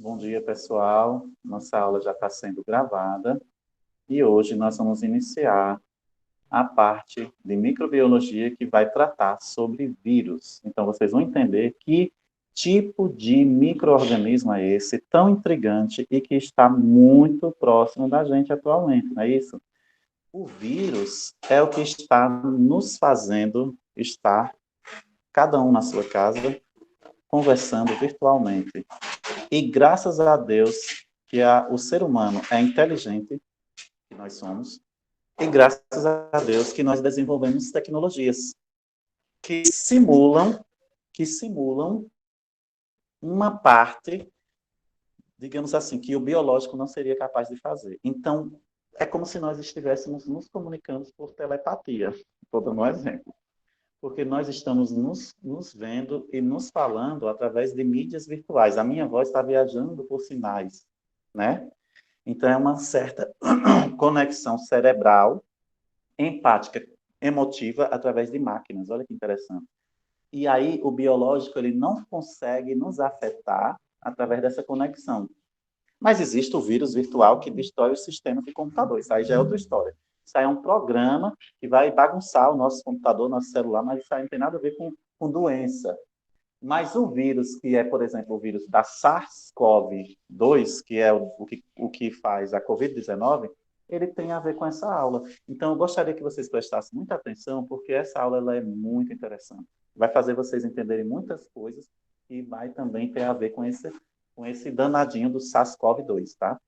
Bom dia, pessoal. Nossa aula já está sendo gravada e hoje nós vamos iniciar a parte de microbiologia que vai tratar sobre vírus. Então, vocês vão entender que tipo de micro-organismo é esse tão intrigante e que está muito próximo da gente atualmente, não é isso? O vírus é o que está nos fazendo estar, cada um na sua casa, conversando virtualmente. E graças a Deus que o ser humano é inteligente, que nós somos, e graças a Deus que nós desenvolvemos tecnologias que simulam uma parte, digamos assim, que o biológico não seria capaz de fazer. Então, é como se nós estivéssemos nos comunicando por telepatia. Vou dar um exemplo. Porque nós estamos nos vendo e nos falando através de mídias virtuais. A minha voz está viajando por sinais, né? Então, é uma certa conexão cerebral, empática, emotiva, através de máquinas. Olha que interessante. E aí, o biológico, ele não consegue nos afetar através dessa conexão. Mas existe o vírus virtual que destrói os sistemas de computador. Isso aí já é outra história. Isso aí é um programa que vai bagunçar o nosso computador, nosso celular, mas isso aí não tem nada a ver com doença. Mas o vírus, que é, por exemplo, o vírus da SARS-CoV-2, que é o que faz a COVID-19, ele tem a ver com essa aula. Então, eu gostaria que vocês prestassem muita atenção, porque essa aula ela é muito interessante. Vai fazer vocês entenderem muitas coisas e vai também ter a ver com esse danadinho do SARS-CoV-2, tá?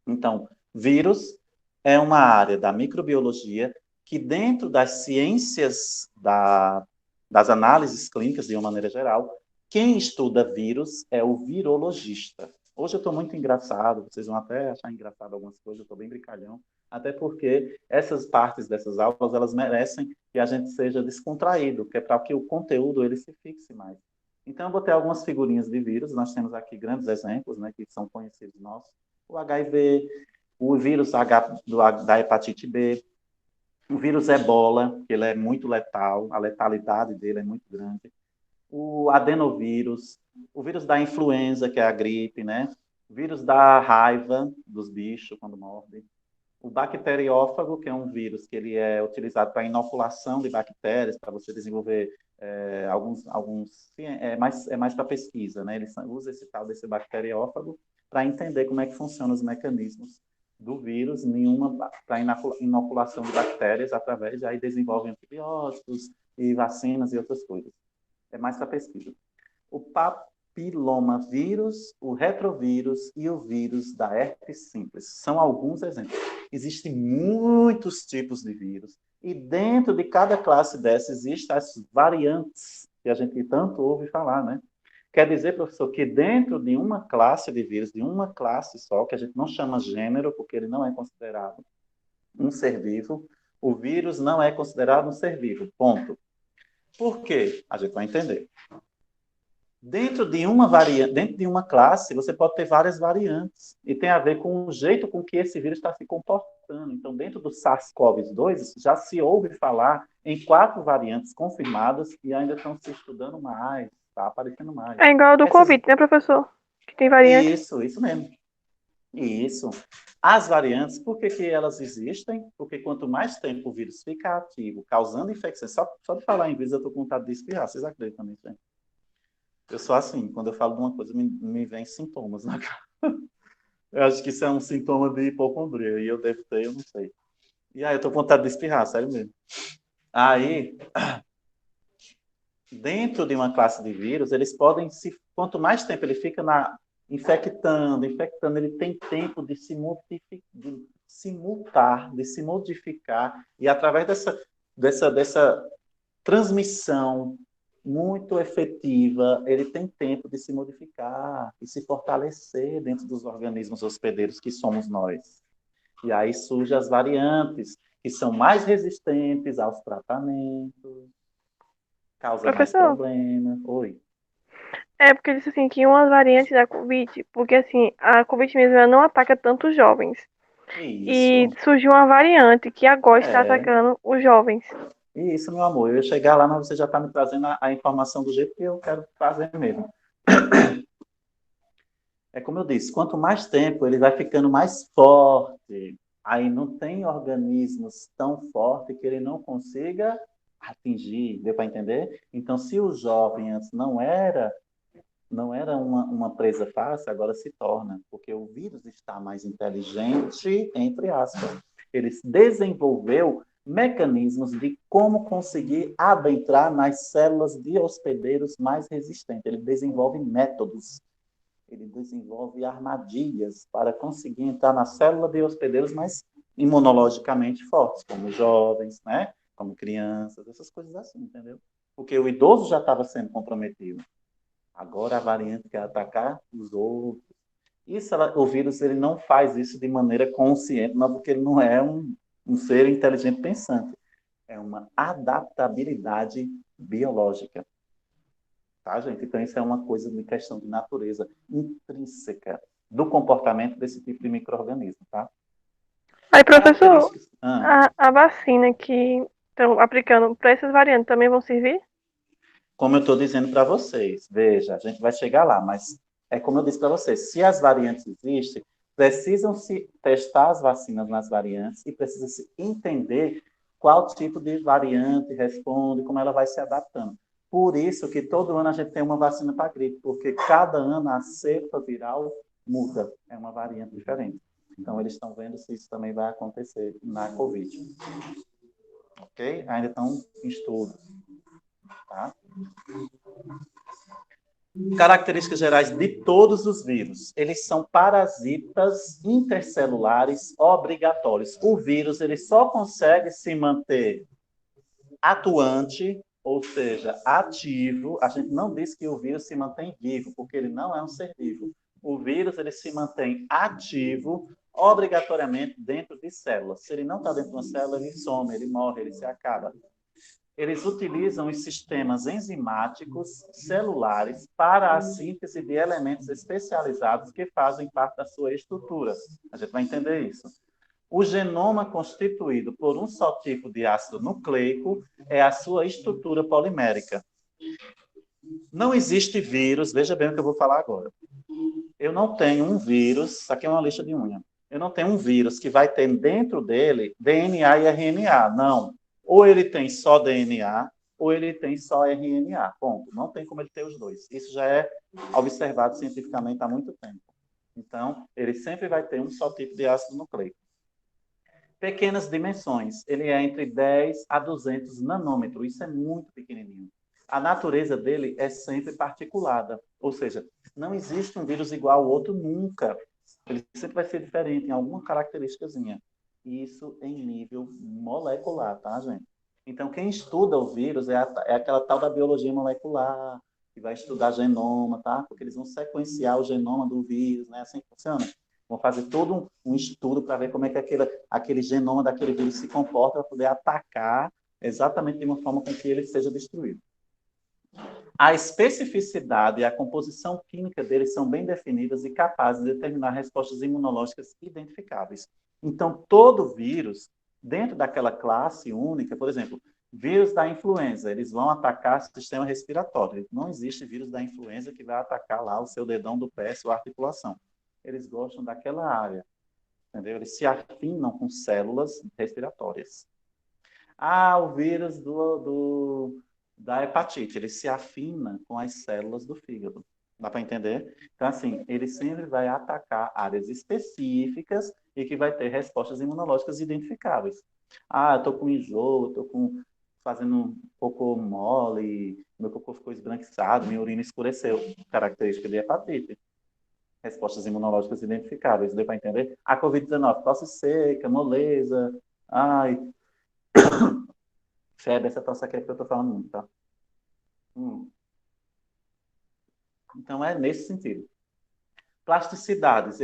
Então, vírus é uma área da microbiologia que, dentro das ciências das análises clínicas, de uma maneira geral, quem estuda vírus é o virologista. Hoje eu estou muito engraçado, vocês vão até achar engraçado algumas coisas, eu estou bem brincalhão, até porque essas partes dessas aulas, elas merecem que a gente seja descontraído, que é para que o conteúdo ele se fixe mais. Então, eu vou ter algumas figurinhas de vírus, nós temos aqui grandes exemplos, né, que são conhecidos nossos, o HIV, o vírus da hepatite B, o vírus ebola, que ele é muito letal, a letalidade dele é muito grande, o adenovírus, o vírus da influenza, que é a gripe, né? O vírus da raiva dos bichos quando mordem, o bacteriófago, que é um vírus que ele é utilizado para inoculação de bactérias, para você desenvolver é mais para pesquisa, né? Ele usa esse tal desse bacteriófago para entender como é que funcionam os mecanismos do vírus para inoculação de bactérias através, aí desenvolvem antibióticos e vacinas e outras coisas. É mais para pesquisa. O papilomavírus, o retrovírus e o vírus da herpes simples. São alguns exemplos. Existem muitos tipos de vírus e dentro de cada classe dessas existem as variantes que a gente tanto ouve falar, né? Quer dizer, professor, que dentro de uma classe de vírus, de uma classe só, que a gente não chama gênero, porque ele não é considerado um ser vivo, o vírus não é considerado um ser vivo, ponto. Por quê? A gente vai entender. Dentro de uma classe, você pode ter várias variantes. E tem a ver com o jeito com que esse vírus está se comportando. Então, dentro do SARS-CoV-2, já se ouve falar em 4 variantes confirmadas e ainda estão se estudando mais, está aparecendo mais. É igual ao do Essas... Covid, né, professor? Que tem variante. Isso mesmo. Isso. As variantes, por que elas existem? Porque quanto mais tempo o vírus fica ativo, causando infecção, só de falar em vírus eu estou com vontade de espirrar, vocês acreditam nisso, hein? Eu sou assim, quando eu falo de uma coisa, me vem sintomas na cara. Eu acho que isso é um sintoma de hipocondria, e eu devo ter, eu não sei. E aí eu tô com vontade de espirrar, sério mesmo. Aí, dentro de uma classe de vírus, eles podem quanto mais tempo ele fica infectando, ele tem tempo de se mutar, de se modificar, e através dessa transmissão muito efetiva, ele tem tempo de se modificar e se fortalecer dentro dos organismos hospedeiros que somos nós. E aí surgem as variantes, que são mais resistentes aos tratamentos, causam mais Professor, problemas. Oi. é porque disse assim que umas variantes da Covid, porque assim, a Covid mesmo ela não ataca tanto os jovens. E Isso. surgiu uma variante que agora está É. atacando os jovens. Isso, meu amor. Eu ia chegar lá, mas você já está me trazendo a informação do jeito que eu quero trazer mesmo. É como eu disse, quanto mais tempo ele vai ficando mais forte. Aí não tem organismos tão fortes que ele não consiga atingir, deu para entender? Então, se o jovem antes não era uma presa fácil, agora se torna, porque o vírus está mais inteligente, entre aspas. Ele desenvolveu mecanismos de como conseguir adentrar nas células de hospedeiros mais resistentes. Ele desenvolve métodos, ele desenvolve armadilhas para conseguir entrar na célula de hospedeiros mais imunologicamente fortes, como jovens, né? Como crianças, essas coisas assim, entendeu? Porque o idoso já estava sendo comprometido. Agora a variante quer atacar os outros. Isso, o vírus ele não faz isso de maneira consciente, mas porque ele não é um ser inteligente pensante. É uma adaptabilidade biológica. Tá, gente? Então, isso é uma coisa de questão de natureza intrínseca do comportamento desse tipo de micro-organismo, tá? Aí, professor, Características. a vacina que estão aplicando para essas variantes também vão servir? Como eu estou dizendo para vocês, veja, a gente vai chegar lá, mas é como eu disse para vocês, se as variantes existem, precisam-se testar as vacinas nas variantes e precisa-se entender qual tipo de variante responde, como ela vai se adaptando. Por isso que todo ano a gente tem uma vacina para gripe, porque cada ano a cepa viral muda, é uma variante diferente. Então, eles estão vendo se isso também vai acontecer na Covid. Ok? Ainda estão em estudo. Tá? Características gerais de todos os vírus. Eles são parasitas intercelulares obrigatórios. O vírus ele só consegue se manter atuante, ou seja, ativo. A gente não diz que o vírus se mantém vivo, porque ele não é um ser vivo. O vírus ele se mantém ativo obrigatoriamente dentro de células. Se ele não está dentro de uma célula, ele some, ele morre, ele se acaba. Eles utilizam os sistemas enzimáticos celulares para a síntese de elementos especializados que fazem parte da sua estrutura. A gente vai entender isso. O genoma constituído por um só tipo de ácido nucleico é a sua estrutura polimérica. Não existe vírus, veja bem o que eu vou falar agora. Eu não tenho um vírus, isso aqui é uma lixa de unha. Eu não tenho um vírus que vai ter dentro dele DNA e RNA. Não. Ou ele tem só DNA, ou ele tem só RNA. Ponto. Não tem como ele ter os dois. Isso já é observado cientificamente há muito tempo. Então, ele sempre vai ter um só tipo de ácido nucleico. Pequenas dimensões. Ele é entre 10 a 200 nanômetros. Isso é muito pequenininho. A natureza dele é sempre particulada. Ou seja, não existe um vírus igual ao outro nunca. Ele sempre vai ser diferente em alguma característicazinha. Isso em nível molecular, tá, gente? Então, quem estuda o vírus é aquela tal da biologia molecular, que vai estudar genoma, tá? Porque eles vão sequenciar o genoma do vírus, né? Assim que funciona. Vão fazer todo um estudo para ver como é que aquele genoma daquele vírus se comporta para poder atacar exatamente de uma forma com que ele seja destruído. A especificidade e a composição química deles são bem definidas e capazes de determinar respostas imunológicas identificáveis. Então, todo vírus, dentro daquela classe única, por exemplo, vírus da influenza, eles vão atacar o sistema respiratório. Não existe vírus da influenza que vai atacar lá o seu dedão do pé, sua articulação. Eles gostam daquela área, entendeu? Eles se afinam com células respiratórias. O vírus da hepatite, ele se afina com as células do fígado. Dá para entender? Então, assim, ele sempre vai atacar áreas específicas e que vai ter respostas imunológicas identificáveis. Eu estou com enjoo, estou fazendo um cocô mole, meu cocô ficou esbranquiçado, minha urina escureceu. Característica de hepatite. Respostas imunológicas identificáveis, deu para entender? A Covid-19, tosse seca, moleza, ai, febre, essa tosse aqui é que eu estou falando muito, tá? Então, é nesse sentido. Plasticidades,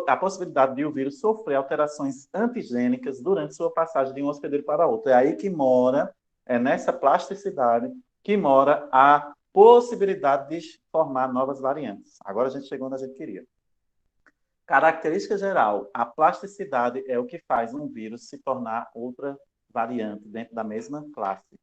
a possibilidade de o vírus sofrer alterações antigênicas durante sua passagem de um hospedeiro para outro. É aí que mora, é nessa plasticidade que mora a possibilidade de formar novas variantes. Agora a gente chegou onde a gente queria. Característica geral, a plasticidade é o que faz um vírus se tornar outra variante dentro da mesma classe.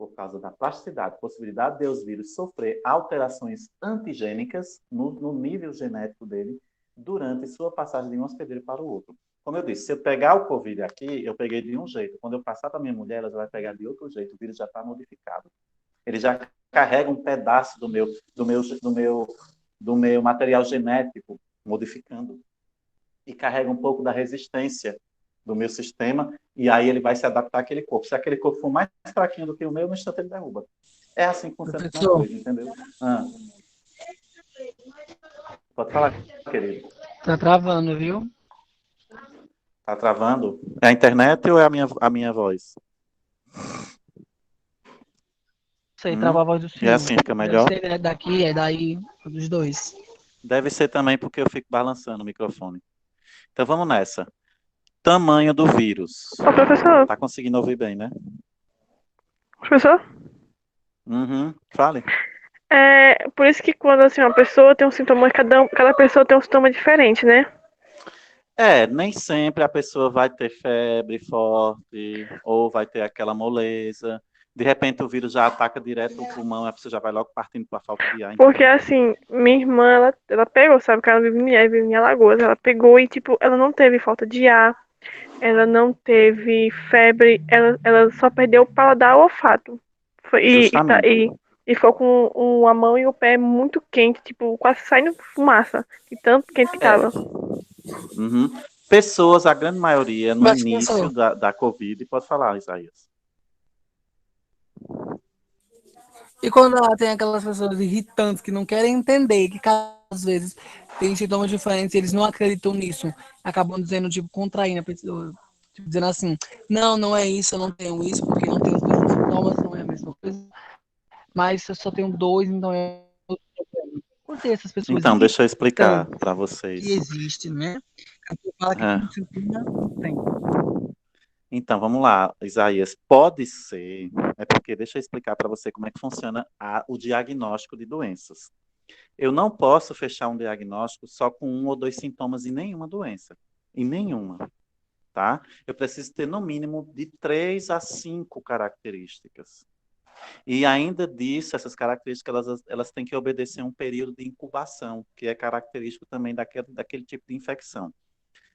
por causa da plasticidade, possibilidade de os vírus sofrer alterações antigênicas no nível genético dele durante sua passagem de um hospedeiro para o outro. Como eu disse, se eu pegar o Covid aqui, eu peguei de um jeito. Quando eu passar para minha mulher, ela vai pegar de outro jeito. O vírus já está modificado. Ele já carrega um pedaço do meu material genético, modificando. E carrega um pouco da resistência do meu sistema, e aí ele vai se adaptar àquele corpo. Se aquele corpo for mais fraquinho do que o meu, no instante ele derruba. É assim que funciona a Professor, coisa, entendeu? Pode falar, querido. tá travando, viu? Tá travando? É a internet ou é a minha voz? Sei, trava a voz do E senhor. assim fica Deve melhor? ser daqui, é daí, dos dois. Deve ser também porque eu fico balançando o microfone. Então vamos nessa. Tamanho do vírus. Ô, professor, Tá conseguindo ouvir bem, né? professor? Uhum. Fale. É, por isso que quando assim, uma pessoa tem um sintoma, cada pessoa tem um sintoma diferente, né? Nem sempre a pessoa vai ter febre forte ou vai ter aquela moleza. De repente o vírus já ataca direto o pulmão, a pessoa já vai logo partindo para a falta de ar, Porque entendeu? assim, minha irmã, ela pegou, sabe, que ela vive em Alagoas, ela pegou e, tipo, ela não teve falta de ar, ela não teve febre, ela só perdeu o paladar e o olfato. Justamente. E ficou com a mão e o pé muito quente, tipo, quase saindo fumaça, de tanto quente que É. tava. Uhum. Pessoas, a grande maioria, no Mas, início professor, da Covid, pode falar, Isaías. e quando ela tem aquelas pessoas irritantes que não querem entender, que às vezes tem sintomas diferentes, eles não acreditam nisso, acabam dizendo, tipo, contraindo a pessoa, tipo, dizendo assim, não, não é isso, eu não tenho isso, porque não tenho os mesmos sintomas, não é a mesma coisa, mas eu só tenho dois, então é outro problema. Por ter essas pessoas Então, deixa eu explicar irritantes para que vocês. existem, né? A pessoa fala que É. tem sintoma, não tem. Então, vamos lá, Isaías. Pode ser, é porque deixa eu explicar para você como é que funciona o diagnóstico de doenças. Eu não posso fechar um diagnóstico só com um ou dois sintomas em nenhuma doença. Em nenhuma, tá? Eu preciso ter no mínimo de 3 a 5 características. E ainda disso, essas características, elas têm que obedecer a um período de incubação, que é característico também daquele tipo de infecção.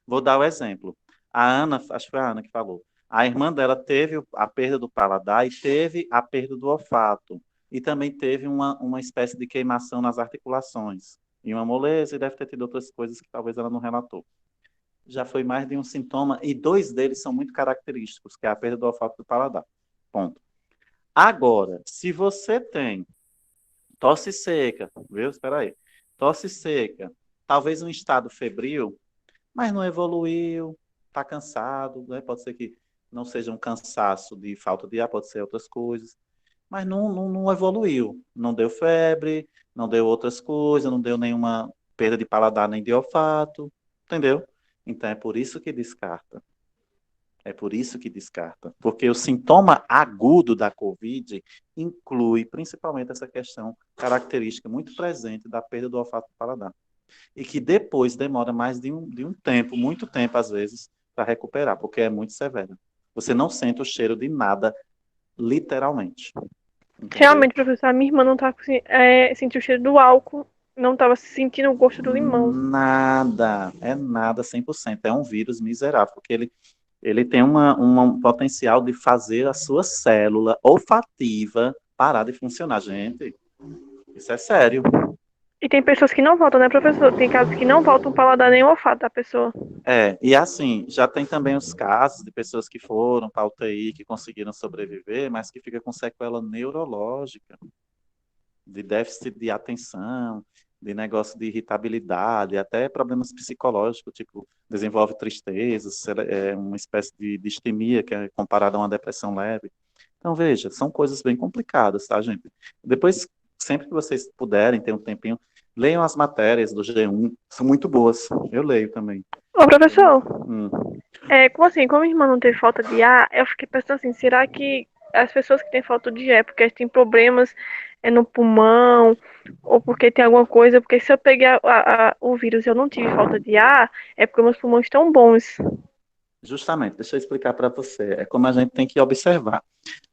Vou dar o exemplo. A Ana, acho que foi a Ana que falou. A irmã dela teve a perda do paladar e teve a perda do olfato. E também teve uma espécie de queimação nas articulações. E uma moleza, e deve ter tido outras coisas que talvez ela não relatou. Já foi mais de um sintoma, e 2 deles são muito característicos, que é a perda do olfato e do paladar. Ponto. Agora, se você tem tosse seca, viu? Espera aí. Tosse seca, talvez um estado febril, mas não evoluiu, está cansado, né? Pode ser que não seja um cansaço de falta de ar, pode ser outras coisas, mas não evoluiu, não deu febre, não deu outras coisas, não deu nenhuma perda de paladar nem de olfato, entendeu? Então é por isso que descarta. É por isso que descarta. Porque o sintoma agudo da Covid inclui principalmente essa questão característica muito presente da perda do olfato do paladar e que depois demora mais de um tempo, muito tempo às vezes, para recuperar, porque é muito severo. Você não sente o cheiro de nada, literalmente. Entendeu? Realmente, professor, a minha irmã não tava sentiu o cheiro do álcool, não tava sentindo o gosto do limão. Nada, é nada 100%. É um vírus miserável, porque ele tem um potencial de fazer a sua célula olfativa parar de funcionar. Gente, isso é sério. E tem pessoas que não voltam, né, professor? Tem casos que não voltam o paladar nem o olfato da pessoa. E assim, já tem também os casos de pessoas que foram para a UTI, que conseguiram sobreviver, mas que fica com sequela neurológica, de déficit de atenção, de negócio de irritabilidade, até problemas psicológicos, tipo, desenvolve tristeza, uma espécie de distimia, que é comparada a uma depressão leve. Então, veja, são coisas bem complicadas, tá, gente? Depois, sempre que vocês puderem, ter um tempinho, leiam as matérias do G1, são muito boas. Eu leio também. Ô, professor, Hum. como assim, como minha irmã não teve falta de ar, eu fiquei pensando assim, será que as pessoas que têm falta de ar, é porque têm problemas no pulmão, ou porque tem alguma coisa, porque se eu peguei o vírus e eu não tive falta de ar, é porque meus pulmões estão bons. Justamente, deixa eu explicar para você. É como a gente tem que observar.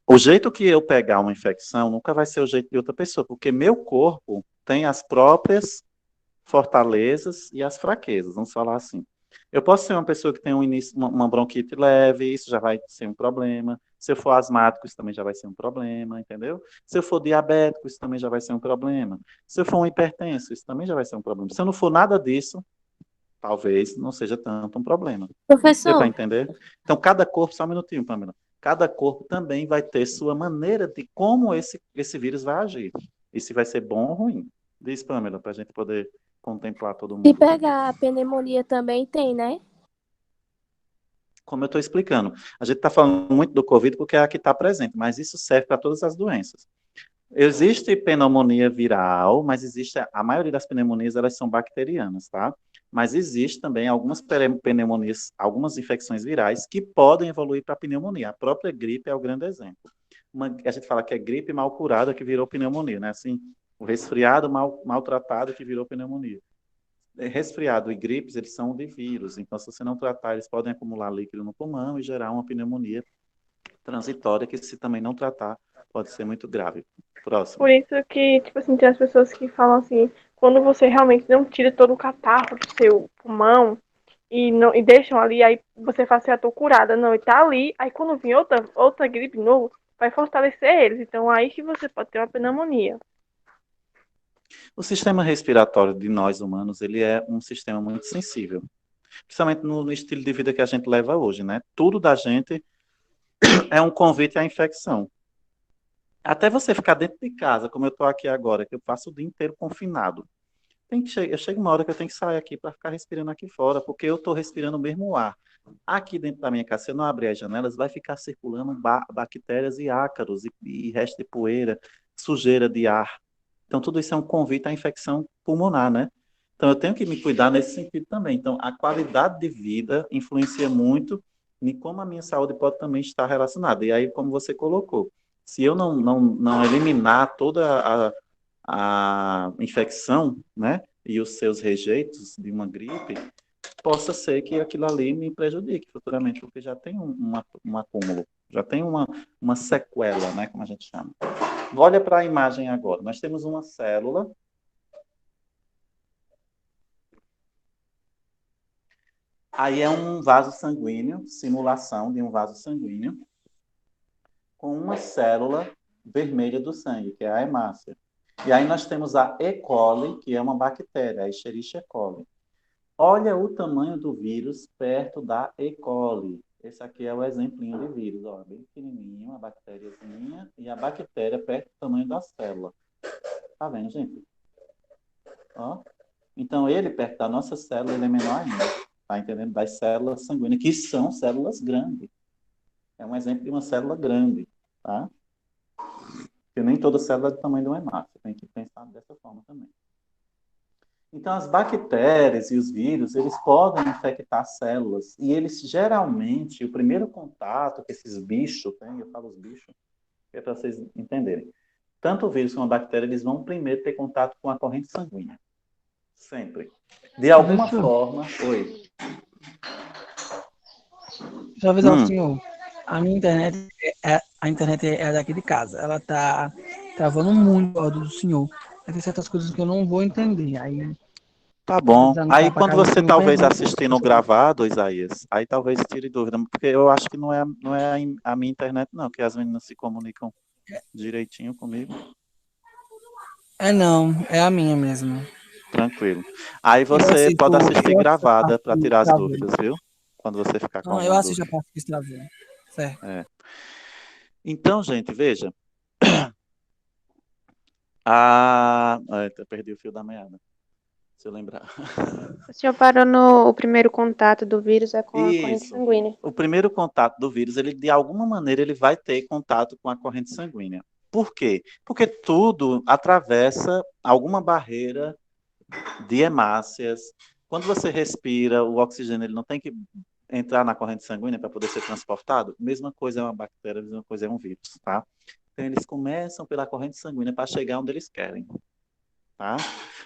O jeito que eu pegar uma infecção nunca vai ser o jeito de outra pessoa, porque meu corpo tem as próprias fortalezas e as fraquezas, vamos falar assim. Eu posso ser uma pessoa que tem um início, uma bronquite leve, isso já vai ser um problema. Se eu for asmático, isso também já vai ser um problema, entendeu? Se eu for diabético, isso também já vai ser um problema. Se eu for um hipertenso, isso também já vai ser um problema. Se eu não for nada disso, talvez não seja tanto um problema. Deu para Professor, entender? Então, cada corpo, só um minutinho, Pamela. Cada corpo também vai ter sua maneira de como esse vírus vai agir. E se vai ser bom ou ruim. Diz, Pamela, para a gente poder contemplar todo se mundo. pegar a pneumonia também tem, né? Como eu estou explicando, a gente está falando muito do Covid porque é a que está presente, mas isso serve para todas as doenças. Existe pneumonia viral, mas existe a maioria das pneumonias elas são bacterianas, tá? Mas existe também algumas pneumonias, algumas infecções virais que podem evoluir para pneumonia. A própria gripe é o grande exemplo. A gente fala que é gripe mal curada que virou pneumonia, né? Assim, o resfriado maltratado que virou pneumonia. Resfriado e gripes, eles são de vírus, então se você não tratar, eles podem acumular líquido no pulmão e gerar uma pneumonia transitória, que se também não tratar, pode ser muito grave. Próximo. Por isso que, tipo assim, tem as pessoas que falam assim, quando você realmente não tira todo o catarro do seu pulmão e não e deixam ali, aí você fala assim, ah, tô curada. Não, e tá ali, aí quando vir outra gripe de novo, vai fortalecer eles. Então aí que você pode ter uma pneumonia. O sistema respiratório de nós humanos, ele é um sistema muito sensível, principalmente no estilo de vida que a gente leva hoje, né? Tudo da gente é um convite à infecção. Até você ficar dentro de casa, como eu estou aqui agora, que eu passo o dia inteiro confinado. Eu chego uma hora que eu tenho que sair aqui para ficar respirando aqui fora, porque eu estou respirando o mesmo ar. Aqui dentro da minha casa, se eu não abrir as janelas, vai ficar circulando bactérias e ácaros e resto de poeira, sujeira de ar. Então, tudo isso é um convite à infecção pulmonar, né? Então, eu tenho que me cuidar nesse sentido também. Então, a qualidade de vida influencia muito em como a minha saúde pode também estar relacionada. E aí, como você colocou, se eu não eliminar toda a infecção, né, e os seus rejeitos de uma gripe, possa ser que aquilo ali me prejudique futuramente, porque já tem um acúmulo, já tem uma sequela, né, como a gente chama. Olha para a imagem agora. Nós temos uma célula. Aí é um vaso sanguíneo, simulação de um vaso sanguíneo, com uma célula vermelha do sangue, que é a hemácia. E aí nós temos a E. coli, que é uma bactéria, a Escherichia coli. Olha o tamanho do vírus perto da E. coli. Esse aqui é o exemplinho de vírus, ó, bem pequenininho, uma bactériazinha, e a bactéria perto do tamanho da célula. Tá vendo, gente? Ó. Então, ele perto da nossa célula, ele é menor ainda. Tá entendendo? Das células sanguíneas, que são células grandes. É um exemplo de uma célula grande, tá? Porque nem toda célula é do tamanho de uma hemácia. Tem que pensar dessa forma também. Então, as bactérias e os vírus, eles podem infectar células. E eles, geralmente, o primeiro contato que esses bichos têm, eu falo os bichos, é para vocês entenderem. Tanto o vírus como a bactéria, eles vão primeiro ter contato com a corrente sanguínea. Sempre. De alguma Professor, forma. Oi. deixa eu avisar o senhor. A minha internet, a internet é daqui de casa. Ela tá travando muito o áudio do senhor. Vai ter certas coisas que eu não vou entender. Aí, Tá tô bom. precisando Aí ligar pra quando casa do você senhor talvez perguntar. assistindo gravado, Isaías, aí talvez tire dúvida, porque eu acho que não é a minha internet, não, que as meninas se comunicam direitinho comigo. É não, é a minha mesmo. Tranquilo. Aí Eu você assisto, pode assistir eu assisto a gravada parte para que tirar as travou. dúvidas, viu? Quando você ficar com Não, eu alguma assisto a dúvida. parte que travou. Certo. É. Então, gente, veja. Eu perdi o fio da meada. Se eu lembrar. O senhor parou no o primeiro contato do vírus é com a corrente Isso. sanguínea. O primeiro contato do vírus, ele de alguma maneira ele vai ter contato com a corrente sanguínea. Por quê? Porque tudo atravessa alguma barreira de hemácias. Quando você respira, o oxigênio ele não tem que entrar na corrente sanguínea para poder ser transportado. Mesma coisa é uma bactéria, mesma coisa é um vírus, tá? Então eles começam pela corrente sanguínea para chegar onde eles querem, tá?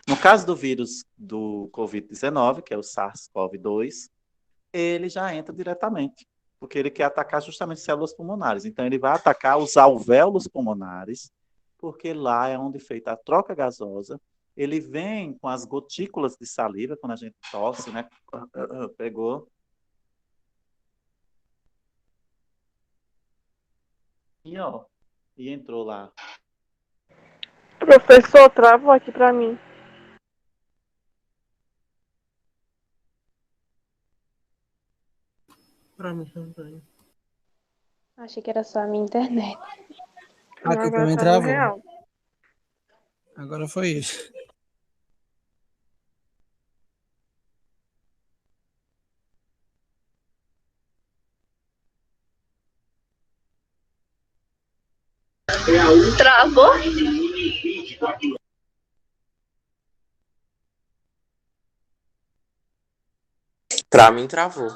No caso do vírus do COVID-19, que é o SARS-CoV-2, ele já entra diretamente. porque ele quer atacar justamente células pulmonares. Então, ele vai atacar os alvéolos pulmonares, porque lá é onde é feita a troca gasosa. Ele vem com as gotículas de saliva, quando a gente tosse, né? Pegou. E, ó, e entrou lá. Professor, travou aqui pra mim. Pra mim também. Achei que era só a minha internet. Não, Aqui agora também travou travou. real. Agora foi isso. Travou? Pra mim, travou.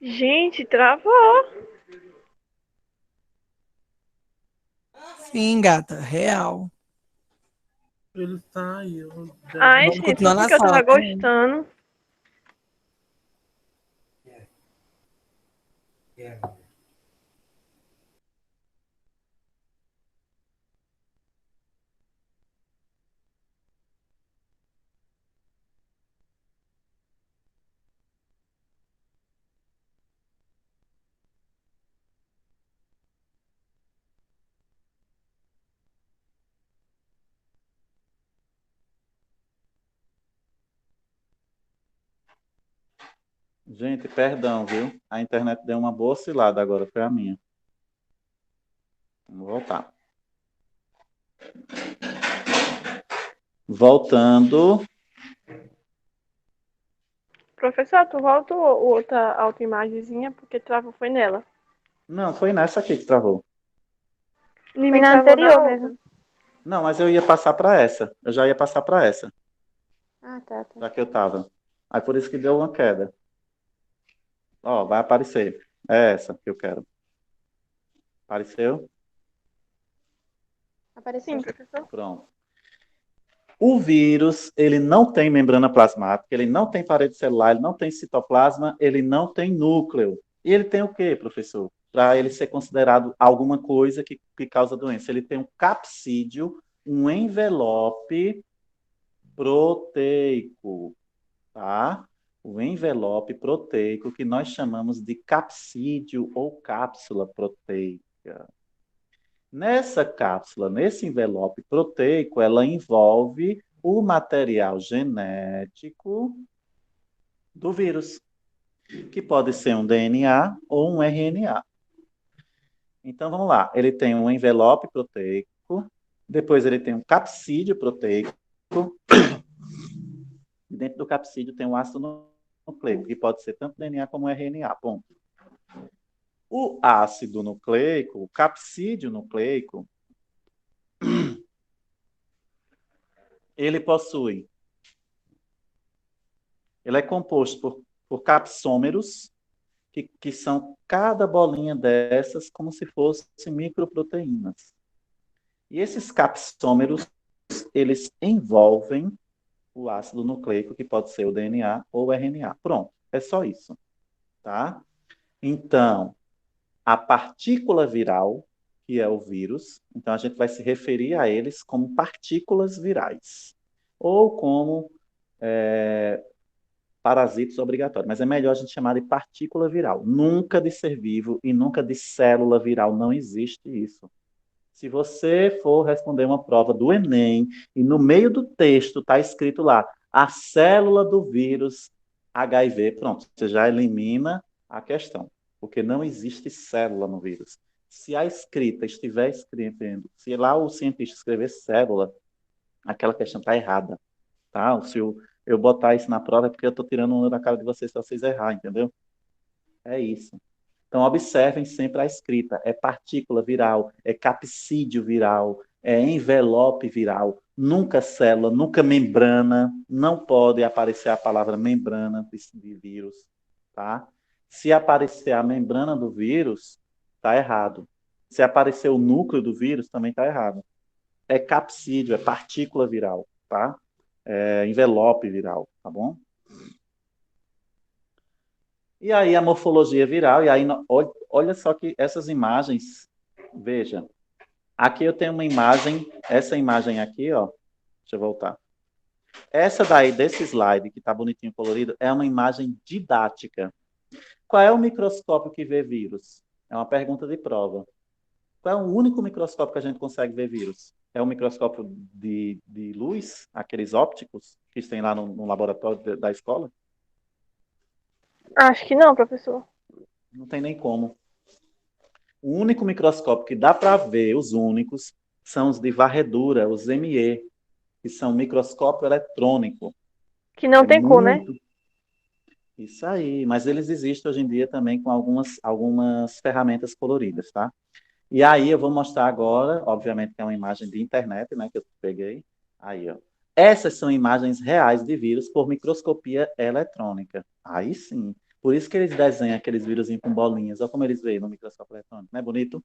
Gente, travou. Sim, gata, real. Ele tá aí. Ai, Vamos gente, só continuar na porque eu tava sala, tá? gostando. Gente, perdão, viu? A internet deu uma boa oscilada agora, foi a minha. Vamos voltar. Voltando. Professor, tu volta outra autoimagenzinha, porque travou foi nela. Não, foi nessa aqui que travou. Nem Foi me na travou anterior na mesmo. outra. Não, mas eu ia passar para essa. Eu já ia passar para essa, Ah, tá. já que eu tava. Aí por isso que deu uma queda. Ó, vai aparecer. É essa que eu quero. Apareceu? Apareceu. Sim, professor. Pronto. O vírus, ele não tem membrana plasmática, ele não tem parede celular, ele não tem citoplasma, ele não tem núcleo. E ele tem o quê, professor? Para ele ser considerado alguma coisa que causa doença. Ele tem um capsídio, um envelope proteico, tá? O envelope proteico que nós chamamos de capsídio ou cápsula proteica. Nessa cápsula, nesse envelope proteico, ela envolve o material genético do vírus, que pode ser um DNA ou um RNA. Então, vamos lá. Ele tem um envelope proteico, depois ele tem um capsídio proteico, e dentro do capsídio tem um ácido nucleico, que pode ser tanto DNA como RNA. Ponto. O ácido nucleico, o capsídio nucleico, ele possui, ele é composto por capsômeros, que são cada bolinha dessas como se fossem microproteínas. E esses capsômeros, eles envolvem o ácido nucleico, que pode ser o DNA ou o RNA. Pronto, é só isso, tá? Então, a partícula viral, que é o vírus, então a gente vai se referir a eles como partículas virais, ou como parasitos obrigatórios, mas é melhor a gente chamar de partícula viral, nunca de ser vivo e nunca de célula viral, não existe isso. Se você for responder uma prova do Enem e no meio do texto está escrito lá, a célula do vírus HIV, pronto, você já elimina a questão, porque não existe célula no vírus. Se a escrita estiver escrevendo, se lá o cientista escrever célula, aquela questão está errada, tá? Se eu botar isso na prova é porque eu estou tirando um da cara de vocês para vocês errar, entendeu? É isso. Então, observem sempre a escrita. É partícula viral, é capsídio viral, é envelope viral. nunca célula, nunca membrana, não pode aparecer a palavra membrana de vírus, tá? Se aparecer a membrana do vírus, tá errado. Se aparecer o núcleo do vírus, também tá errado. É capsídeo, é partícula viral, tá? É envelope viral, tá bom? E aí a morfologia viral, e aí olha só que essas imagens, veja, aqui eu tenho uma imagem, essa imagem aqui, ó, deixa eu voltar. Essa daí, desse slide, que tá bonitinho colorido, é uma imagem didática. Qual é o microscópio que vê vírus? É uma pergunta de prova. Qual é o único microscópio que a gente consegue ver vírus? É o microscópio de luz, aqueles ópticos que tem lá no laboratório da escola? Acho que não, professor. Não tem nem como. O único microscópio que dá para ver, os únicos, são os de varredura, os ME, que são microscópio eletrônico. Que não É tem cor, né? muito. Isso aí, mas eles existem hoje em dia também com algumas ferramentas coloridas, tá? E aí eu vou mostrar agora, obviamente que é uma imagem de internet, né, que eu peguei. Aí, ó. Essas são imagens reais de vírus por microscopia eletrônica. Aí sim. Por isso que eles desenham aqueles vírus com bolinhas. Olha como eles veem no microscópio eletrônico. Não é bonito?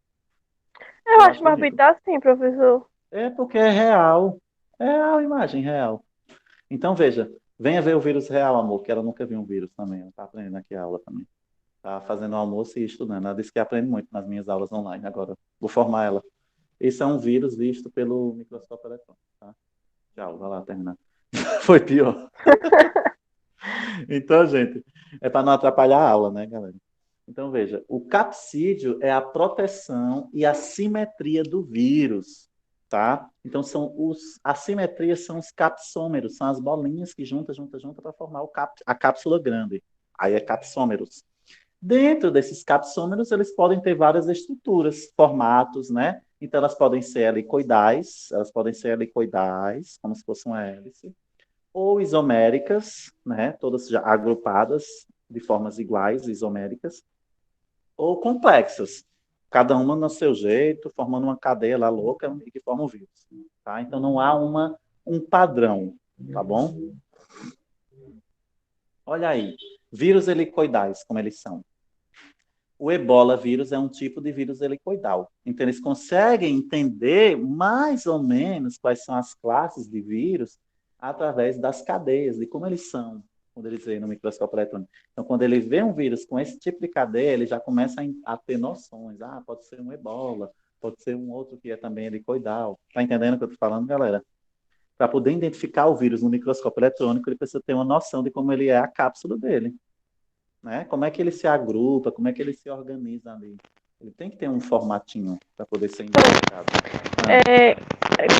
Eu Eu acho acho mais bonito. bonito assim, professor. É porque é real. É a imagem real. Então, veja. Venha ver o vírus real, amor, que ela nunca viu um vírus também. Ela está aprendendo aqui a aula também. Tá fazendo almoço e estudando. Ela disse que aprende muito nas minhas aulas online agora. Vou formar ela. Esse é um vírus visto pelo microscópio eletrônico, tá? Tchau, vai lá terminar. Foi pior. Então, gente, é para não atrapalhar a aula, né, galera? Então, veja, o capsídeo é a proteção e a simetria do vírus, tá? Então, as simetrias são os capsômeros, são as bolinhas que juntam para formar a cápsula grande. Aí é capsômeros. Dentro desses capsômeros, eles podem ter várias estruturas, formatos, né? Então, elas podem ser helicoidais, como se fosse uma hélice, ou isoméricas, né? Todas já agrupadas de formas iguais, isoméricas, ou complexas, cada uma no seu jeito, formando uma cadeia lá louca e que forma o vírus, tá? Então, não há um padrão, tá bom? Olha aí, vírus helicoidais, como eles são. O ebola vírus é um tipo de vírus helicoidal. Então, eles conseguem entender mais ou menos quais são as classes de vírus através das cadeias, de como eles são, quando eles veem no microscópio eletrônico. Então, quando ele vê um vírus com esse tipo de cadeia, ele já começa a ter noções. Ah, pode ser um ebola, pode ser um outro que é também helicoidal. Está entendendo o que eu estou falando, galera? Para poder identificar o vírus no microscópio eletrônico, ele precisa ter uma noção de como ele é a cápsula dele. Né? Como é que ele se agrupa, como é que ele se organiza ali. Ele tem que ter um formatinho para poder ser identificado.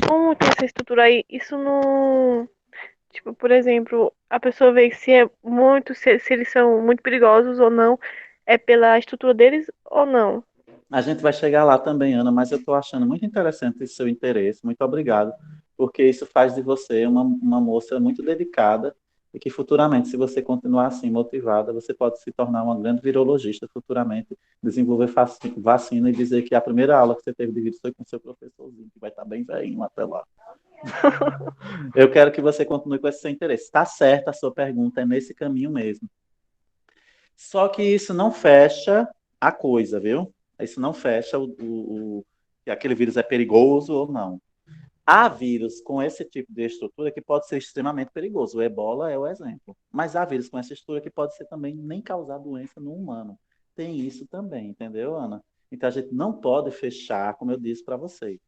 Como tem essa estrutura aí, isso não. Tipo, por exemplo, a pessoa vê se é muito, se eles são muito perigosos ou não, é pela estrutura deles ou não. A gente vai chegar lá também, Ana, mas eu estou achando muito interessante esse seu interesse. Muito obrigado, porque isso faz de você uma moça muito dedicada e que futuramente, se você continuar assim motivada, você pode se tornar uma grande virologista futuramente, desenvolver vacina e dizer que a primeira aula que você teve de vírus foi com seu professorzinho, que vai estar bem velhinho até lá. Eu quero que você continue com esse seu interesse. Está certa a sua pergunta, é nesse caminho mesmo. Só que isso não fecha a coisa, viu? Isso não fecha que aquele vírus é perigoso ou não. Há vírus com esse tipo de estrutura que pode ser extremamente perigoso. O ebola é o exemplo. Mas há vírus com essa estrutura que pode ser também nem causar doença no humano. Tem isso também, entendeu, Ana? Então a gente não pode fechar, como eu disse para você.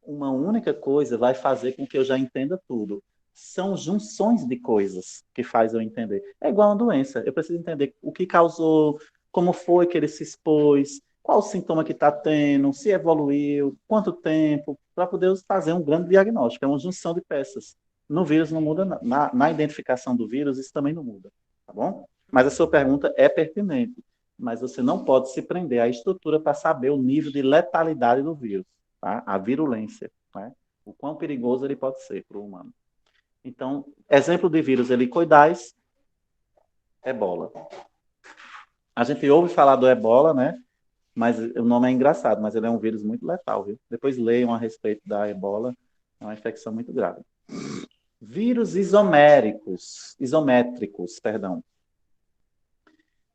Uma única coisa vai fazer com que eu já entenda tudo. São junções de coisas que faz eu entender. É igual uma doença. Eu preciso entender o que causou, como foi que ele se expôs, qual o sintoma que está tendo, se evoluiu, quanto tempo, para poder fazer um grande diagnóstico. É uma junção de peças. No vírus não muda, na identificação do vírus, isso também não muda. Tá bom? Mas a sua pergunta é pertinente. Mas você não pode se prender à estrutura para saber o nível de letalidade do vírus. Tá? A virulência, né? O quão perigoso ele pode ser para o humano. Então, exemplo de vírus helicoidais, ebola. A gente ouve falar do ebola, né? Mas o nome é engraçado, mas ele é um vírus muito letal, viu? Depois leiam a respeito da ebola, É uma infecção muito grave. Vírus isométricos, perdão.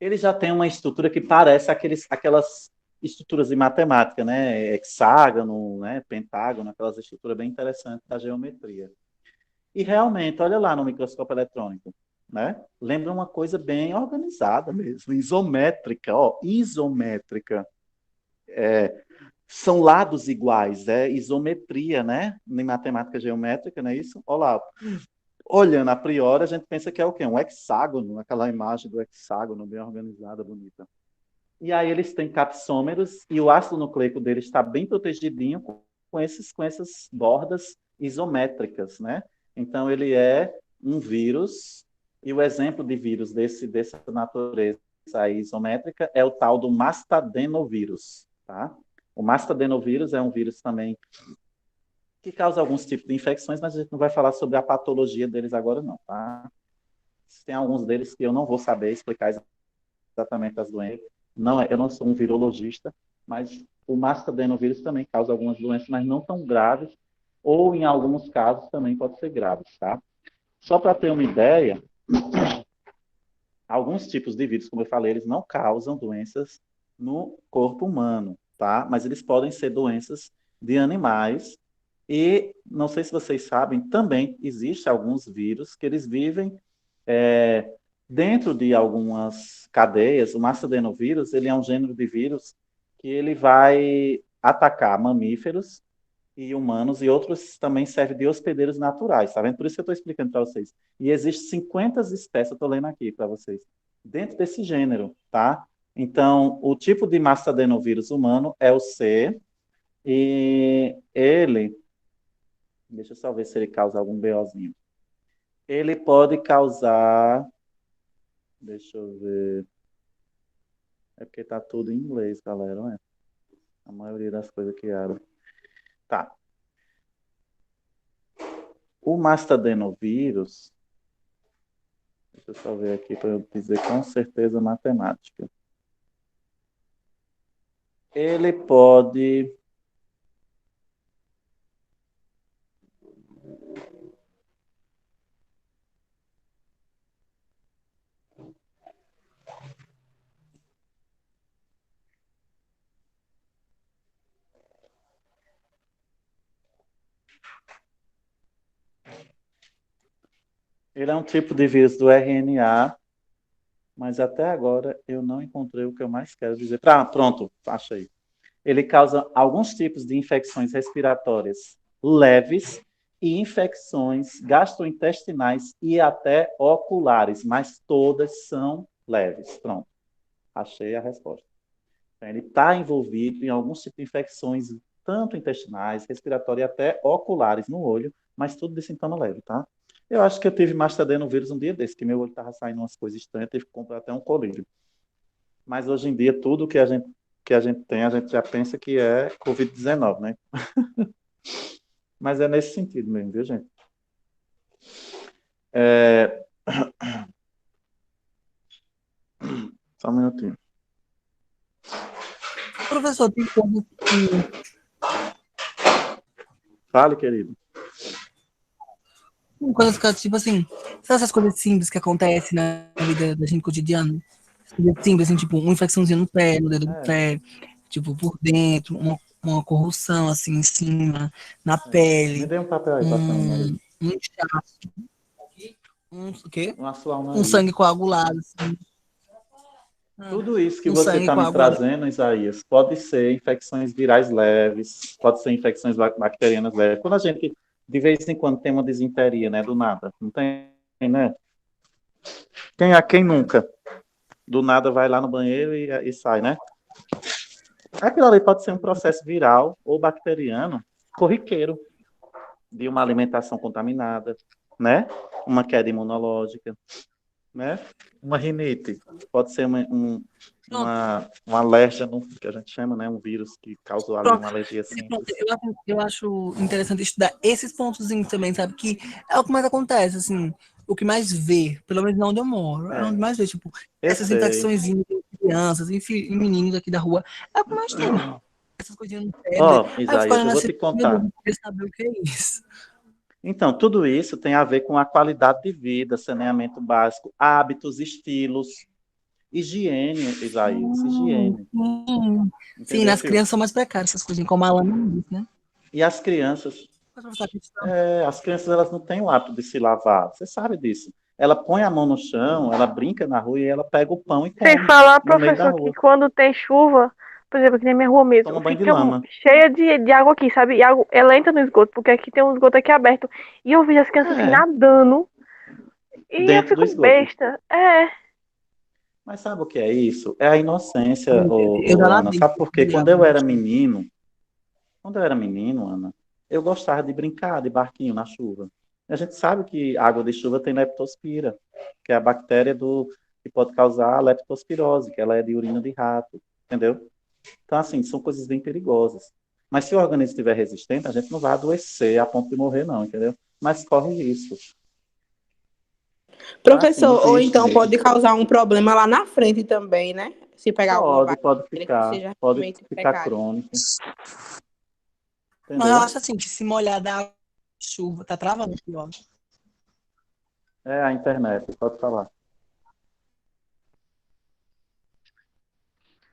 Ele já tem uma estrutura que parece aquelas estruturas de matemática, né? Hexágono, né? Pentágono, aquelas estruturas bem interessantes da geometria. E realmente, olha lá no microscópio eletrônico, né? Lembra uma coisa bem organizada mesmo, isométrica, ó, isométrica. São lados iguais, isometria, né? Em matemática geométrica, não é isso? Olha lá, olhando a priori, a gente pensa que é o quê? Um hexágono, aquela imagem do hexágono bem organizada, bonita. E aí eles têm capsômeros e o ácido nucleico deles está bem protegidinho com essas bordas isométricas, né? Então ele é um vírus, e o exemplo de vírus dessa natureza aí isométrica é o tal do mastadenovírus, tá? O mastadenovírus é um vírus também que causa alguns tipos de infecções, mas a gente não vai falar sobre a patologia deles agora não, tá? Tem alguns deles que eu não vou saber explicar exatamente as doenças. Não, eu não sou um virologista, mas o mastadenovírus também causa algumas doenças, mas não tão graves, ou em alguns casos também pode ser graves, tá? Só para ter uma ideia, alguns tipos de vírus, como eu falei, eles não causam doenças no corpo humano, tá? Mas eles podem ser doenças de animais. E, não sei se vocês sabem, também existe alguns vírus que eles vivem dentro de algumas cadeias. O mastadenovírus, ele é um gênero de vírus que ele vai atacar mamíferos e humanos, e outros também servem de hospedeiros naturais, tá vendo? Por isso que eu estou explicando para vocês. E existem 50 espécies, eu estou lendo aqui para vocês, dentro desse gênero, tá? Então, o tipo de mastadenovírus humano é o C, e ele... Deixa eu só ver se ele causa algum BOzinho. Ele pode causar... Deixa eu ver... É porque tá tudo em inglês, galera, não é? A maioria das coisas que abrem. Tá. O mastadenovírus... Deixa eu só ver aqui para eu dizer com certeza matemática. Ele pode... Ele é um tipo de vírus do RNA, mas até agora eu não encontrei o que eu mais quero dizer. Pronto, achei. Ele causa alguns tipos de infecções respiratórias leves e infecções gastrointestinais e até oculares, mas todas são leves. Pronto, achei a resposta. Então, ele está envolvido em alguns tipos de infecções, tanto intestinais, respiratórias e até oculares no olho, mas tudo de sintoma leve, tá? Eu acho que eu tive mastadenovírus um dia desse, que meu olho estava saindo umas coisas estranhas, tive que comprar até um colírio. Mas hoje em dia, tudo que a gente tem, a gente já pensa que é Covid-19, né? Mas é nesse sentido mesmo, viu, gente? Só um minutinho. Professor, tem coisa que... Fale, querido. Coisas que, tipo assim, sabe essas coisas simples que acontecem na vida da gente cotidiana? Simples, assim, tipo, uma infecçãozinha no pé, no dedo do pé, tipo, por dentro, uma corrosão, assim, em cima, na Me pele, dê um papel aí, passando no nariz. um inchaço, o quê? Um sangue coagulado, assim. Tudo isso que Um você sangue está me coagulado. trazendo, Isaías, pode ser infecções virais leves, pode ser infecções bacterianas leves. Quando a gente, de vez em quando, tem uma disenteria, né, do nada, não tem, né? Quem nunca? Do nada vai lá no banheiro e sai, né? Aquilo ali pode ser um processo viral ou bacteriano corriqueiro de uma alimentação contaminada, né? Uma queda imunológica, né? Uma rinite, pode ser uma alergia, que a gente chama, né? Um vírus que causou ali uma alergia simples. Eu acho interessante estudar esses pontozinhos também, sabe? Que é o que mais acontece, assim, o que mais vê, pelo menos não onde eu moro, é onde mais vê, tipo, essas infecções em crianças, em meninos aqui da rua, é o que mais tem. essas coisinhas no cérebro. Ó, Aí eu fico Isaías, eu olhando vou assim, te meu Deus, contar. eu queria saber o que é isso. Então, tudo isso tem a ver com a qualidade de vida, saneamento básico, hábitos, estilos, higiene, Isaías, higiene. Sim. Sim, Entendeu, nas Fio? crianças são mais precárias essas coisinhas, como a Alana disse, né? E as crianças, Mas pra você acreditar, elas não têm o hábito de se lavar. Você sabe disso. Ela põe a mão no chão, ela brinca na rua e ela pega o pão e Sem come falar, no meio da professor, que rua. quando tem chuva, por exemplo, aqui na minha rua mesmo, Toma banho de fica lama. cheia de água aqui, sabe? E água, ela entra no esgoto, porque aqui tem um esgoto aqui aberto. E eu vejo as crianças assim É, nadando. E eu dentro do fico esgoto. besta. É. Mas sabe o que é isso? É a inocência, eu já Ana. nadei Sabe por quê? de água. Quando eu era menino, Ana, eu gostava de brincar de barquinho na chuva. A gente sabe que água de chuva tem leptospira, que é a bactéria que pode causar a leptospirose, que ela é de urina de rato, entendeu? Então, assim, são coisas bem perigosas. Mas se o organismo estiver resistente, a gente não vai adoecer a ponto de morrer, não, entendeu? Mas corre risco. Então, assim, Professor, ou existe então mesmo. pode causar um problema lá na frente também, né? Se pegar alguma bactéria que seja Pode realmente ficar precária. crônico, Mas eu entendeu? acho assim, que se molhar da água, chuva, tá travando aqui, ó. É a internet, pode falar.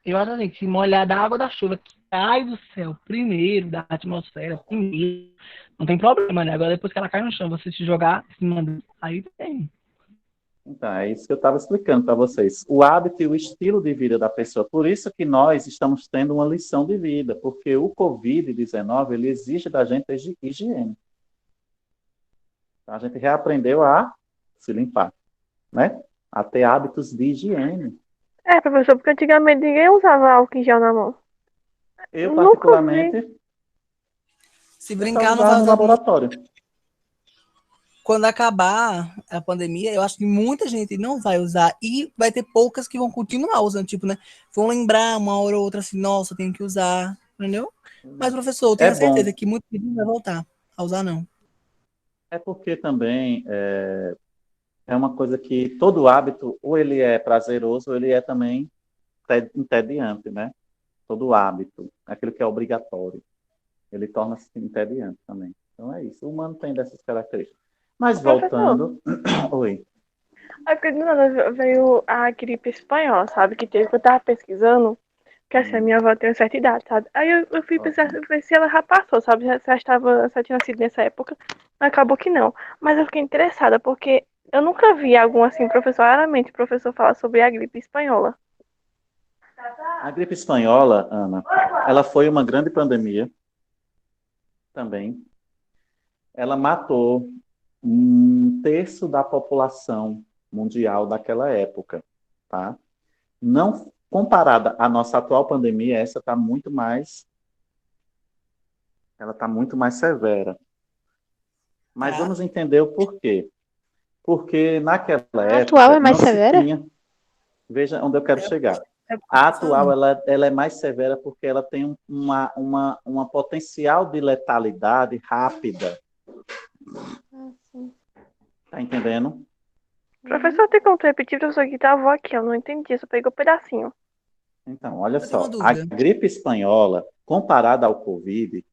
Eu acho assim, que se molhar da água da chuva que cai do céu primeiro, da atmosfera primeiro, não tem problema, né? Agora depois que ela cai no chão, você se jogar em cima aí tem. Então, é isso que eu estava explicando para vocês. O hábito e o estilo de vida da pessoa. Por isso que nós estamos tendo uma lição de vida, porque o Covid-19, ele exige da gente higiene. A gente reaprendeu a se limpar, né? A ter hábitos de higiene. É, professor, porque antigamente ninguém usava álcool em gel na mão. Eu, Nunca vi. particularmente, Se eu só brincar, não usava vai no usar. laboratório. Quando acabar a pandemia, eu acho que muita gente não vai usar e vai ter poucas que vão continuar usando, tipo, né? Vão lembrar uma hora ou outra assim, nossa, tenho que usar, entendeu? Mas, professor, eu É tenho certeza bom. que muita gente não vai voltar a usar, não. É porque também é uma coisa que todo hábito, ou ele é prazeroso, ou ele é também entediante, né? Todo hábito, aquilo que é obrigatório, ele torna-se entediante também. Então é isso. O humano tem dessas características. Mas Ô, professor, voltando, oi. é porque do nada veio a gripe espanhola, sabe? Que teve que eu tava pesquisando, que assim, a minha avó tem uma certa idade, sabe? Aí eu fui pensar Ótimo. ver se ela já passou, sabe? Se ela estava, se ela tinha nascido nessa época, mas acabou que não. Mas eu fiquei interessada, porque eu nunca vi algum assim, professor, raramente o professor fala sobre a gripe espanhola. A gripe espanhola, Ana, ela foi uma grande pandemia também. Ela matou um terço da população mundial daquela época, tá? Não comparada à nossa atual pandemia, essa ela está muito mais severa. Mas Tá? vamos entender o porquê. Porque naquela A atual época é mais não se severa? tinha. Veja onde eu quero chegar. É A sabe? atual ela é mais severa porque ela tem uma potencial de letalidade rápida. Ah, sim. Tá entendendo? Uhum. Professor, tem como tu repetir, professor, que tava aqui, eu não entendi, só pegou um pedacinho. Então, olha Eu tenho uma só. A dúvida. gripe espanhola, comparada ao Covid,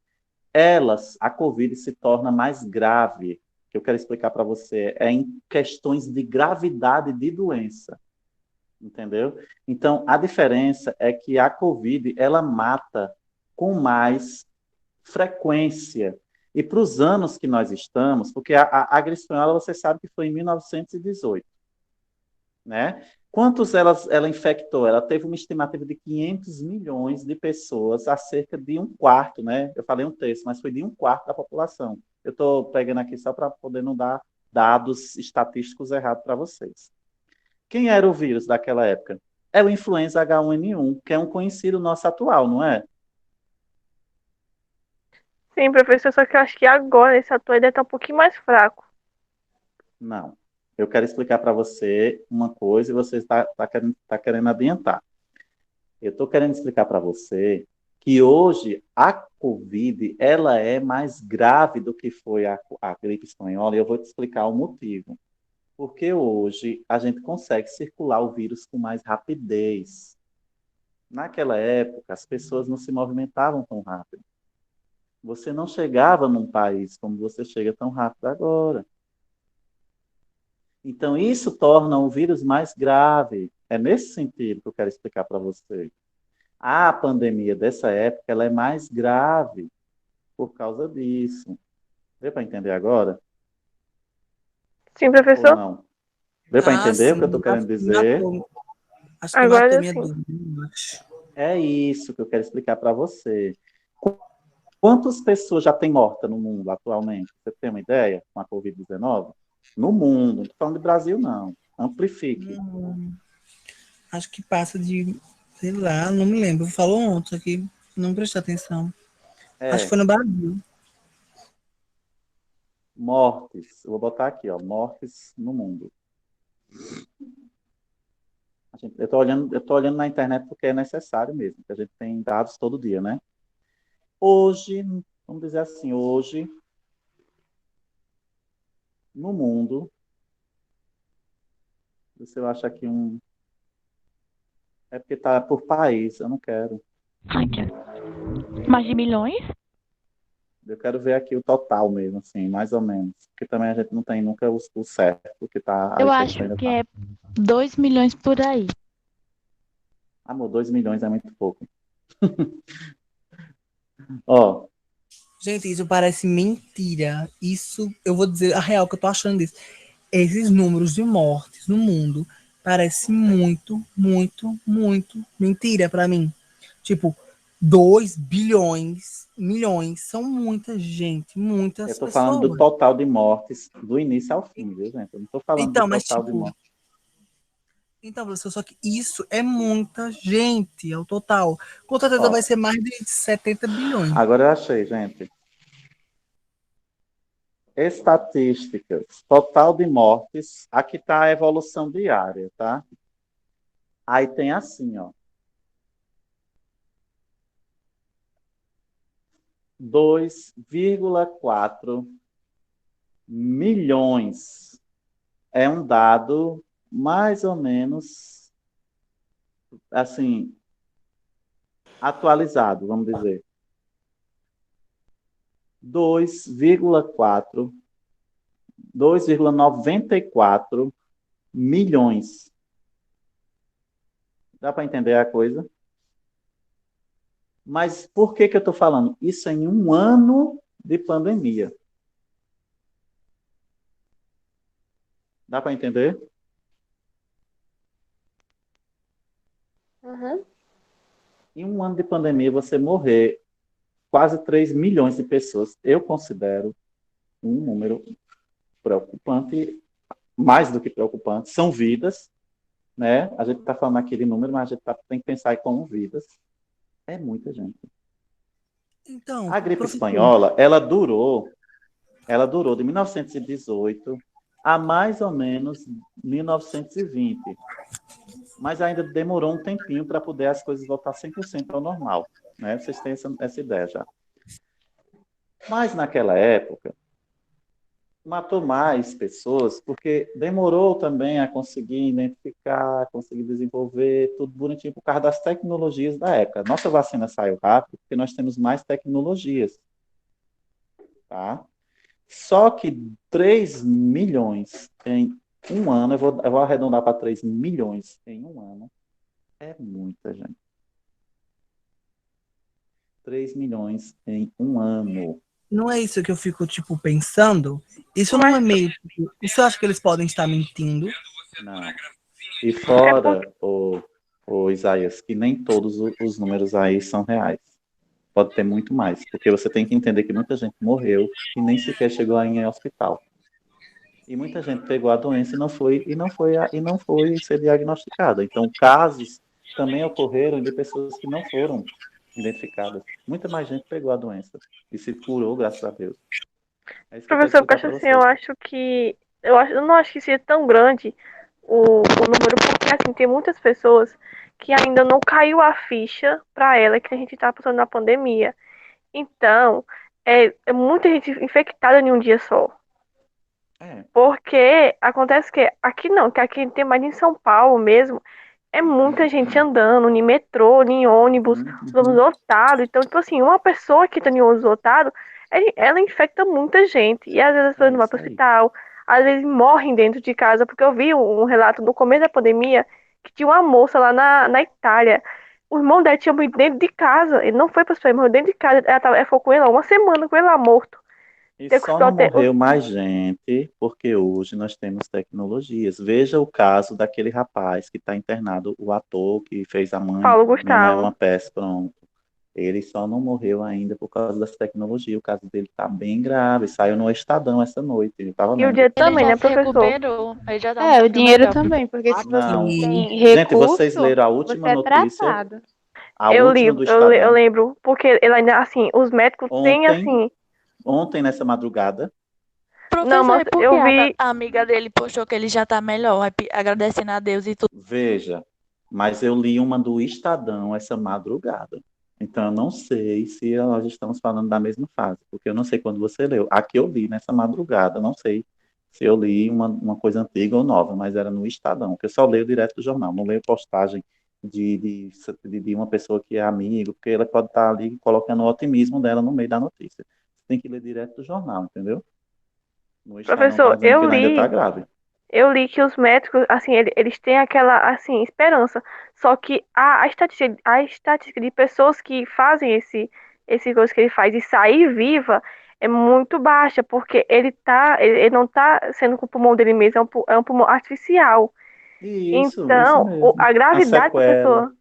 a Covid se torna mais grave. O que eu quero explicar para você é em questões de gravidade de doença. Entendeu? Então, a diferença é que a Covid, ela mata com mais frequência. E para os anos que nós estamos, porque a gripe espanhola, você sabe que foi em 1918, né? Quantos ela infectou? Ela teve uma estimativa de 500 milhões de pessoas, a cerca de um quarto, né? Eu falei um terço, mas foi de um quarto da população. Eu estou pegando aqui só para poder não dar dados estatísticos errados para vocês. Quem era o vírus daquela época? É o influenza H1N1, que é um conhecido nosso atual, não é? Sim, professor, só que eu acho que agora esse ator deve estar um pouquinho mais fraco. Não. Eu quero explicar para você uma coisa e você está querendo adiantar. Eu estou querendo explicar para você que hoje a Covid ela é mais grave do que foi a gripe espanhola e eu vou te explicar o motivo. Porque hoje a gente consegue circular o vírus com mais rapidez. Naquela época, as pessoas não se movimentavam tão rápido. Você não chegava num país como você chega tão rápido agora. Então, isso torna o vírus mais grave. É nesse sentido que eu quero explicar para você. A pandemia dessa época ela é mais grave por causa disso. Deu para entender agora? Sim, Ou professor? não? Deu para entender o Sim, que eu estou querendo dizer? acho que matou Agora minha sim. dúvida. É isso que eu quero explicar para você. Quantas pessoas já tem morta no mundo atualmente? Você tem uma ideia com a Covid-19? No mundo, não estou falando de Brasil, não. Amplifique. Acho que passa de, sei lá, não me lembro. Falou ontem aqui, não prestei atenção. Acho que foi no Brasil. Mortes. Eu vou botar aqui, ó, mortes no mundo. Eu tô olhando na internet porque é necessário mesmo, que a gente tem dados todo dia, né? Hoje, vamos dizer assim, hoje, no mundo, se eu acho aqui um. É porque tá por país, eu não quero. Mais de milhões? Eu quero ver aqui o total mesmo, assim, mais ou menos. Porque também a gente não tem nunca o certo, porque tá, Eu a acho enquete ainda que tá. é 2 milhões por aí. Amor, 2 milhões é muito pouco. Ó, Gente, isso parece mentira. Isso, eu vou dizer a real que eu tô achando disso. Esses números de mortes no mundo parece muito, muito, muito mentira pra mim. Tipo, 2 bilhões, milhões, são muita gente, eu muitas tô falando do pessoas. total de mortes do início ao fim, viu, gente? Eu não tô falando do Então, mas total de tipo, mortes. então, professor, só que isso é muita gente ao total. Com certeza vai Ó, ser mais de 70 bilhões. agora eu achei, gente. Estatísticas, total de mortes. Aqui está a evolução diária, tá? Aí tem assim, ó. 2,4 milhões. É um dado mais ou menos, assim, atualizado, vamos dizer. 2,4, 2,94 milhões. Dá para entender a coisa? Mas por que eu estou falando? Isso em um ano de pandemia. Dá para entender? Uhum. Em um ano de pandemia, você morrer quase 3 milhões de pessoas, eu considero um número preocupante, mais do que preocupante. São vidas, né? A gente está falando aqui de número, mas a gente tem que pensar como vidas. É muita gente. Então, A gripe professor, espanhola, ela durou de 1918 a mais ou menos 1920. Mas ainda demorou um tempinho para poder as coisas voltar 100% ao normal. Né? Vocês têm essa ideia já. Mas naquela época, matou mais pessoas, porque demorou também a conseguir identificar, conseguir desenvolver tudo bonitinho por causa das tecnologias da época. Nossa vacina saiu rápido porque nós temos mais tecnologias. Tá? Só que 3 milhões em um ano, eu vou arredondar para 3 milhões em um ano, é muita gente. 3 milhões em um ano. não é isso que eu fico, tipo, pensando? Isso não é Mas meio. Tipo, isso eu acho que eles podem estar mentindo. Não. E é por... fora, o Isaías, que nem todos os números aí são reais. Pode ter muito mais, porque você tem que entender que muita gente morreu e nem sequer chegou em hospital. E muita gente pegou a doença e não foi ser diagnosticada. Então, casos também ocorreram de pessoas que não foram identificadas. Muita mais gente pegou a doença e se curou, graças a Deus. É isso que eu quero Professor, explicar porque para assim, eu você. acho que. Eu não acho que seja tão grande o número, porque assim, tem muitas pessoas que ainda não caiu a ficha para ela que a gente tá passando na pandemia. Então, é muita gente infectada em um dia só. É, Porque acontece que aqui não, que aqui tem mais em São Paulo mesmo. é muita gente andando, em metrô, em ônibus, os ônibus lotados. Então, tipo assim, uma pessoa que tá em ônibus lotado, ela infecta muita gente. E às vezes as pessoas não vão pro hospital, às vezes morrem dentro de casa, porque eu vi um relato no começo da pandemia que tinha uma moça lá na Itália. O irmão dela tinha morrido dentro de casa. Ele não foi pro hospital, ele morreu dentro de casa. Ela ficou com ele lá uma semana com ele lá morto. E Teve que só o hospital não morreu mais gente porque hoje nós temos tecnologias. Veja o caso daquele rapaz que está internado, o ator que fez a mãe, Paulo Minha Mãe é uma Gustavo. Peça, pronto. Ele só não morreu ainda por causa das tecnologias. O caso dele está bem grave. Saiu no Estadão essa noite. Ele estava E o lendo. dia Ele também, já né, se professor? recuperou, ele já tá um É, o pouquinho dinheiro melhor. também, porque se você não Não. E tem Gente, vocês recurso, leram a você última é notícia? tratado. A Eu li, última do eu Estadão. lembro, porque ele ainda, assim, os médicos têm, Ontem, assim, ontem nessa madrugada. não, Professor, mas e por que eu vi, a amiga dele postou que ele já tá melhor, agradecendo a Deus e tudo? Veja, mas eu li uma do Estadão essa madrugada. Então, eu não sei se nós estamos falando da mesma fase, porque eu não sei quando você leu. Aqui eu li nessa madrugada, não sei se eu li uma coisa antiga ou nova, mas era no Estadão, que eu só leio direto do jornal, não leio postagem de uma pessoa que é amigo, porque ela pode estar ali colocando o otimismo dela no meio da notícia. Você tem que ler direto do jornal, entendeu? No Estadão está professor, dizendo que ele ainda está grave. eu li que os médicos, assim, eles têm aquela, assim, esperança, só que a estatística de pessoas que fazem esse coisa que ele faz e sair viva é muito baixa, porque ele não tá sendo com o pulmão dele mesmo, é um pulmão artificial. Isso Então, mesmo. a A gravidade para a sequela. pessoa.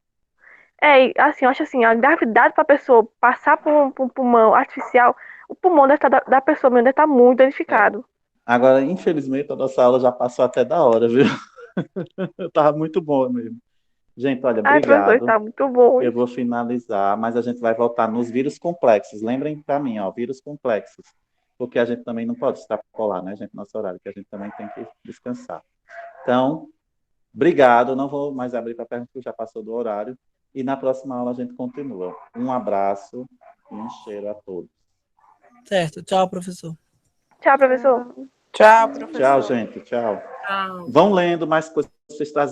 É, assim, eu acho assim, a gravidade para a pessoa passar por um pulmão artificial, o pulmão da pessoa mesmo deve estar muito É. danificado. Agora, infelizmente, a nossa aula já passou até da hora, viu? Tava muito bom mesmo. Gente, olha, Ai, professor, obrigado. está muito bom Eu hoje. vou finalizar, mas a gente vai voltar nos vírus complexos. Lembrem para mim, ó, vírus complexos. Porque a gente também não pode extrapolar, né, gente, nosso horário, que a gente também tem que descansar. Então, obrigado. Não vou mais abrir para perguntas, porque já passou do horário. E na próxima aula a gente continua. Um abraço e um cheiro a todos. certo, tchau, professor. Tchau, professor. Tchau, Tchau, professor. gente. Tchau. Tchau. Vão lendo mais coisas que vocês trazem.